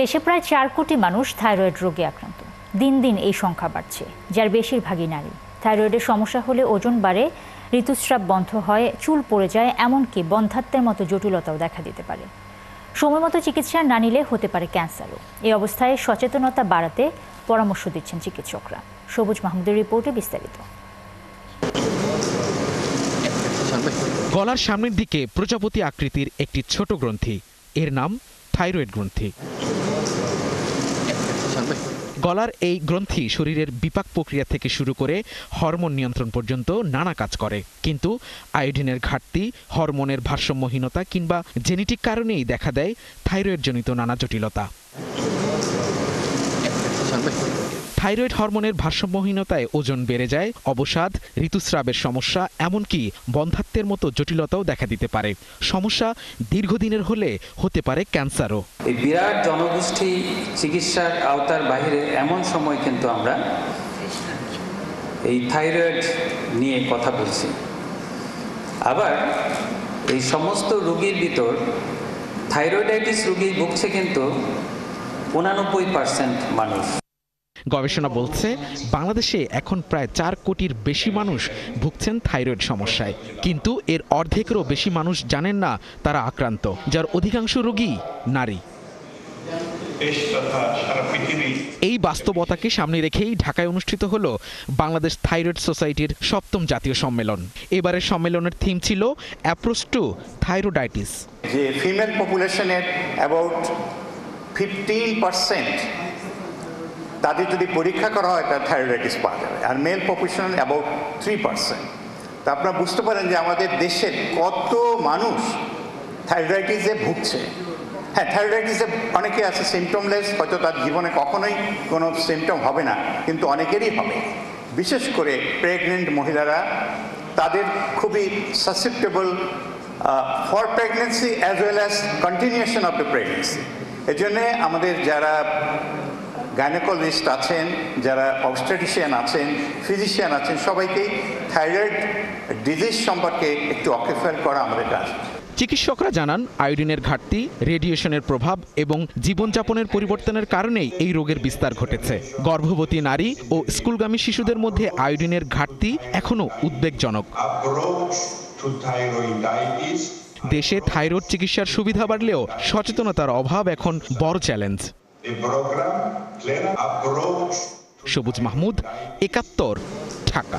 দেশে প্রায় 4 কোটি মানুষ থাইরয়েড রোগে আক্রান্ত। দিন দিন এই সংখ্যা বাড়ছে, যার বেশিরভাগই নারী। থাইরয়েডের সমস্যা হলে ওজন বাড়ে, ঋতুস্রাব বন্ধ হয়, চুল পড়ে যায়, এমনকি বন্ধ্যাত্বের মতো জটিলতাও দেখা দিতে পারে। সময়মতো চিকিৎসা না নিলে হতে পারে ক্যান্সারও। এই অবস্থায় সচেতনতা বাড়াতে পরামর্শ দিচ্ছেন চিকিৎসকরা। সবুজ মাহমুদের রিপোর্টে বিস্তারিত। গলার সামনের দিকে প্রজাপতি আকৃতির একটি ছোট গ্রন্থি, এর নাম থাইরয়েড গ্রন্থি। গলার এই গ্রন্থি শরীরের বিপাক প্রক্রিয়া থেকে শুরু করে হরমোন নিয়ন্ত্রণ পর্যন্ত নানা কাজ করে। কিন্তু আয়োডিনের ঘাটতি, হরমোনের ভারসাম্যহীনতা কিংবা জেনেটিক কারণেই দেখা দেয় থাইরয়েডজনিত নানা জটিলতা। থাইরয়েড হরমোনের ভারসাম্যহীনতায় ওজন বেড়ে যায়, অবসাদ, ঋতুস্রাবের সমস্যা, এমনকি বন্ধ্যাত্বের মতো জটিলতাও দেখা দিতে পারে। সমস্যা দীর্ঘদিনের হলে হতে পারে ক্যান্সারও। এই বিরাট জনগোষ্ঠী চিকিৎসার আওতার বাইরে এমন সময় কিন্তু আমরা এই থাইরয়েড নিয়ে কথা বলছি। আবার এই সমস্ত রোগীর ভিতর থাইরয়েডাইটিস রোগী ভুগছে কিন্তু 89% মানুষ। গবেষণা বলছে বাংলাদেশে এখন প্রায় 4 কোটির বেশি মানুষ ভুগছেন থাইরয়েড সমস্যায়, কিন্তু এর অর্ধেকেরও বেশি মানুষ জানেন না তারা আক্রান্ত, যার অধিকাংশ রোগী নারী। এই বাস্তবতাকে সামনে রেখেই ঢাকায় অনুষ্ঠিত হলো বাংলাদেশ থাইরয়েড সোসাইটির 7ম জাতীয় সম্মেলন। এবারের সম্মেলনের থিম ছিল অ্যাপ্রোচ টু থাইরয়েডাইটিস। যে ফিমেল পপুলেশনের অ্যাবাউট 15% তাদের যদি পরীক্ষা করা হয় তার থাইরয়েডাইটিস পাওয়া যাবে, আর মেল পপুলেশন অ্যাবাউট 3%। তা আপনারা বুঝতে পারেন যে আমাদের দেশের কত মানুষ থাইরয়েডাইটিসে ভুগছে। হ্যাঁ, থাইরয়েডাইটিসে অনেকে আছে সিমটমলেস, হয়তো তার জীবনে কখনোই কোনো সিমটম হবে না, কিন্তু অনেকেরই হবে। বিশেষ করে প্রেগনেন্ট মহিলারা, তাদের খুবই susceptible for pregnancy as well as continuation of the pregnancy. এই জন্যে আমাদের যারা গাইনোকোলজিস্ট আছেন, যারা অবস্টেট্রিশিয়ান আছেন, ফিজিশিয়ান আছেন, সবাইকেই থাইরয়েড ডিজিজ সম্পর্কে একটু ওয়াকিবহাল করা আমাদের কাজ। চিকিৎসকরা জানান আয়োডিনের ঘাটতি, রেডিয়েশনের প্রভাব এবং জীবনযাপনের পরিবর্তনের কারণেই এই রোগের বিস্তার ঘটেছে। গর্ভবতী নারী ও স্কুলগামী শিশুদের মধ্যে আয়োডিনের ঘাটতি এখনও উদ্বেগজনক। দেশে থাইরয়েড চিকিৎসার সুবিধা বাড়লেও সচেতনতার অভাব এখন বড় চ্যালেঞ্জ। সবুজ মাহমুদ, ৭১, ঢাকা।